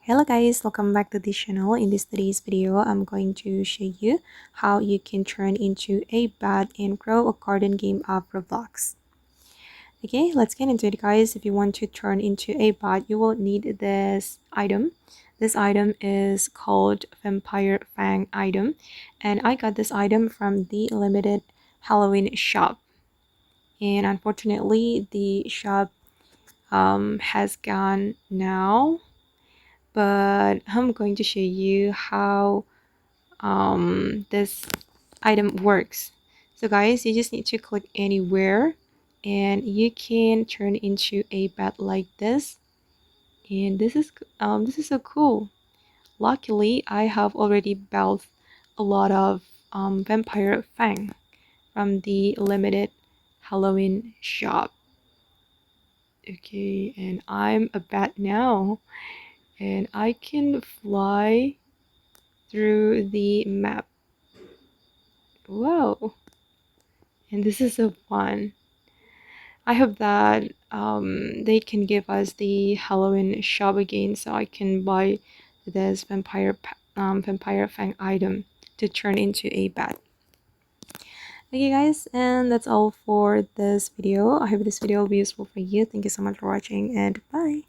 Hello guys, welcome back to this channel. In today's video, I'm going to show you how you can turn into a bat and grow a garden game of Roblox. Okay, let's get into it guys. If you want to turn into a bat, you will need this item. This item is called Vampire Fang item, and I got this item from the limited Halloween shop. And unfortunately, the shop has gone now, but I'm going to show you how this item works. So guys, you just need to click anywhere and you can turn into a bat like this. And this is so cool. Luckily, I have already built a lot of Vampire Fang from the limited Halloween shop. Okay, and I'm a bat now, and I can fly through the map. Wow, and this is so fun. I hope that they can give us the Halloween shop again so I can buy this Vampire Fang item to turn into a bat. Okay guys, and that's all for this video. I hope this video will be useful for you. Thank you so much for watching and bye.